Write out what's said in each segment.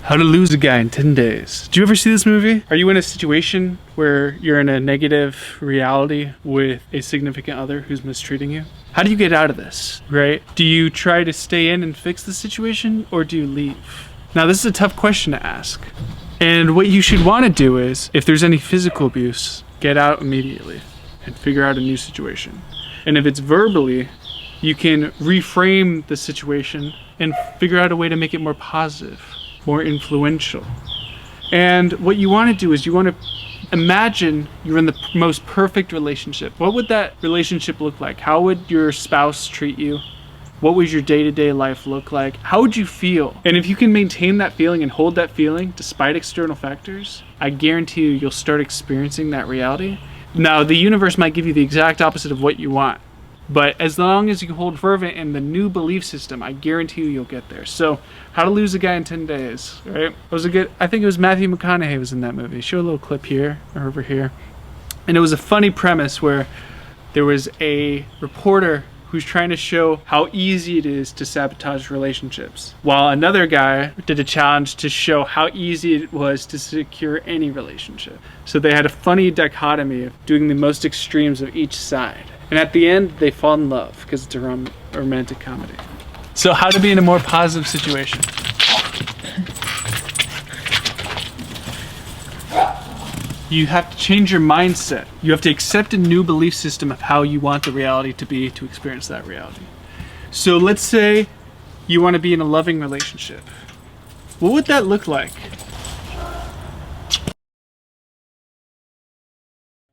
How to Lose a Guy in 10 Days. Did you ever see this movie? Are you in a situation where you're in a negative reality with a significant other who's mistreating you? How do you get out of this, right? Do you try to stay in and fix the situation, or do you leave? Now, this is a tough question to ask. And what you should want to do is, if there's any physical abuse, get out immediately and figure out a new situation. And if it's verbally, you can reframe the situation and figure out a way to make it more positive, more influential. And what you want to do is you want to imagine you're in the most perfect relationship. What would that relationship look like? How would your spouse treat you? What would your day-to-day life look like? How would you feel? And if you can maintain that feeling and hold that feeling despite external factors, I guarantee you'll start experiencing that reality. Now, the universe might give you the exact opposite of what you want, but as long as you hold fervent in the new belief system, I guarantee you'll get there. So, How to Lose a Guy in 10 Days, right? It was I think it was Matthew McConaughey was in that movie. Show a little clip here or over here. And it was a funny premise where there was a reporter who's trying to show how easy it is to sabotage relationships, while another guy did a challenge to show how easy it was to secure any relationship. So they had a funny dichotomy of doing the most extremes of each side. And at the end, they fall in love because it's a romantic comedy. So how to be in a more positive situation. You have to change your mindset. You have to accept a new belief system of how you want the reality to be to experience that reality. So let's say you want to be in a loving relationship. What would that look like?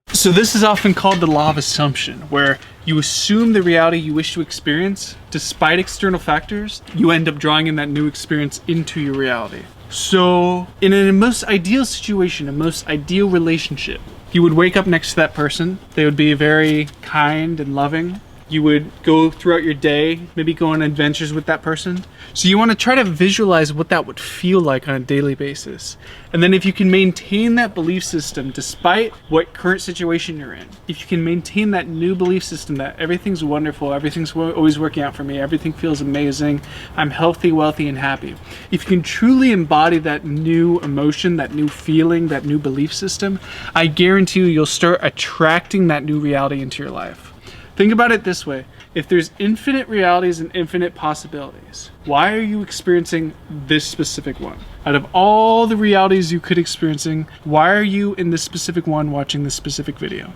So this is often called the law of assumption, where you assume the reality you wish to experience. Despite external factors, you end up drawing in that new experience into your reality. So in a most ideal situation, a most ideal relationship, you would wake up next to that person. They would be very kind and loving. You would go throughout your day, maybe go on adventures with that person. So you want to try to visualize what that would feel like on a daily basis. And then if you can maintain that belief system despite what current situation you're in, if you can maintain that new belief system that everything's wonderful, everything's always working out for me, everything feels amazing, I'm healthy, wealthy, and happy. If you can truly embody that new emotion, that new feeling, that new belief system, I guarantee you'll start attracting that new reality into your life. Think about it this way. If there's infinite realities and infinite possibilities, why are you experiencing this specific one? Out of all the realities you could experiencing, why are you in this specific one watching this specific video?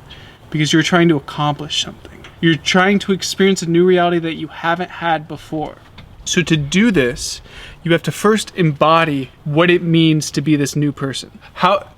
Because you're trying to accomplish something. You're trying to experience a new reality that you haven't had before. So to do this, you have to first embody what it means to be this new person.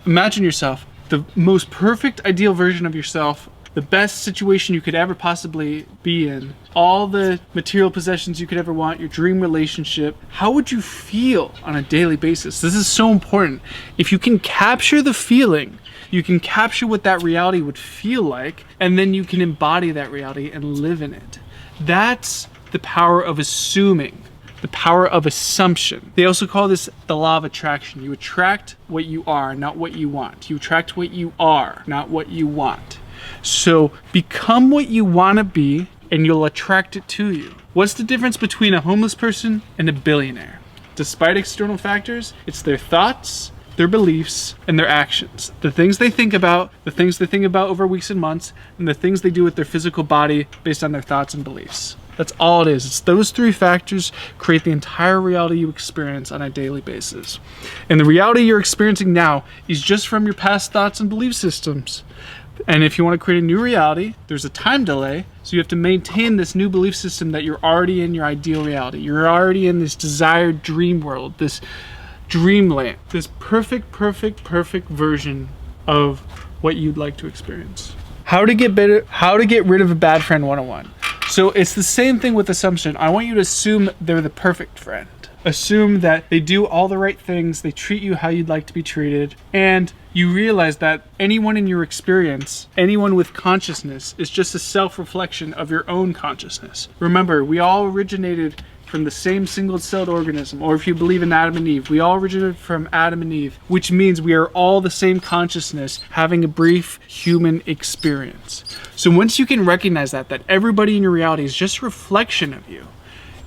Imagine yourself, the most perfect ideal version of yourself, the best situation you could ever possibly be in, all the material possessions you could ever want, your dream relationship. How would you feel on a daily basis? This is so important. If you can capture the feeling, you can capture what that reality would feel like, and then you can embody that reality and live in it. That's the power of assuming, the power of assumption. They also call this the law of attraction. You attract what you are, not what you want. You attract what you are, not what you want. So become what you want to be and you'll attract it to you. What's the difference between a homeless person and a billionaire? Despite external factors, it's their thoughts, their beliefs, and their actions. The things they think about over weeks and months, and the things they do with their physical body based on their thoughts and beliefs. That's all it is. It's those three factors create the entire reality you experience on a daily basis. And the reality you're experiencing now is just from your past thoughts and belief systems. And if you want to create a new reality, there's a time delay. So you have to maintain this new belief system that you're already in your ideal reality. You're already in this desired dream world, this dreamland, this perfect version of what you'd like to experience. How to get rid of a bad friend 101. So it's the same thing with assumption. I want you to assume they're the perfect friend. Assume that they do all the right things, they treat you how you'd like to be treated, and you realize that anyone in your experience, anyone with consciousness, is just a self-reflection of your own consciousness. Remember, we all originated from the same single-celled organism, or if you believe in Adam and Eve, we all originated from Adam and Eve, which means we are all the same consciousness having a brief human experience. So once you can recognize that everybody in your reality is just a reflection of you,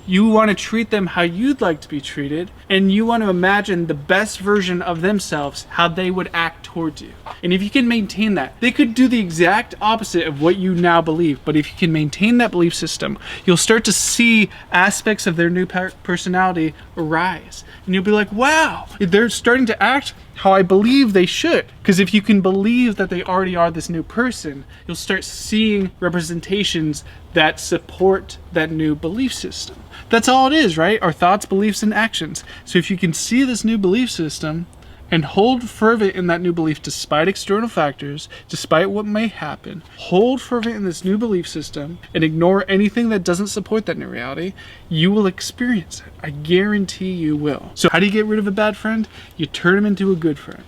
You want to treat them how you'd like to be treated, and you want to imagine the best version of themselves, how they would act towards you. And if you can maintain that, they could do the exact opposite of what you now believe, but if you can maintain that belief system, you'll start to see aspects of their new personality arise. And you'll be like, wow, they're starting to act how I believe they should. Because if you can believe that they already are this new person, you'll start seeing representations that support that new belief system. That's all it is, right? Our thoughts, beliefs, and actions. So if you can see this new belief system and hold fervent in that new belief despite external factors, despite what may happen, hold fervent in this new belief system and ignore anything that doesn't support that new reality, you will experience it. I guarantee you will. So how do you get rid of a bad friend? You turn him into a good friend.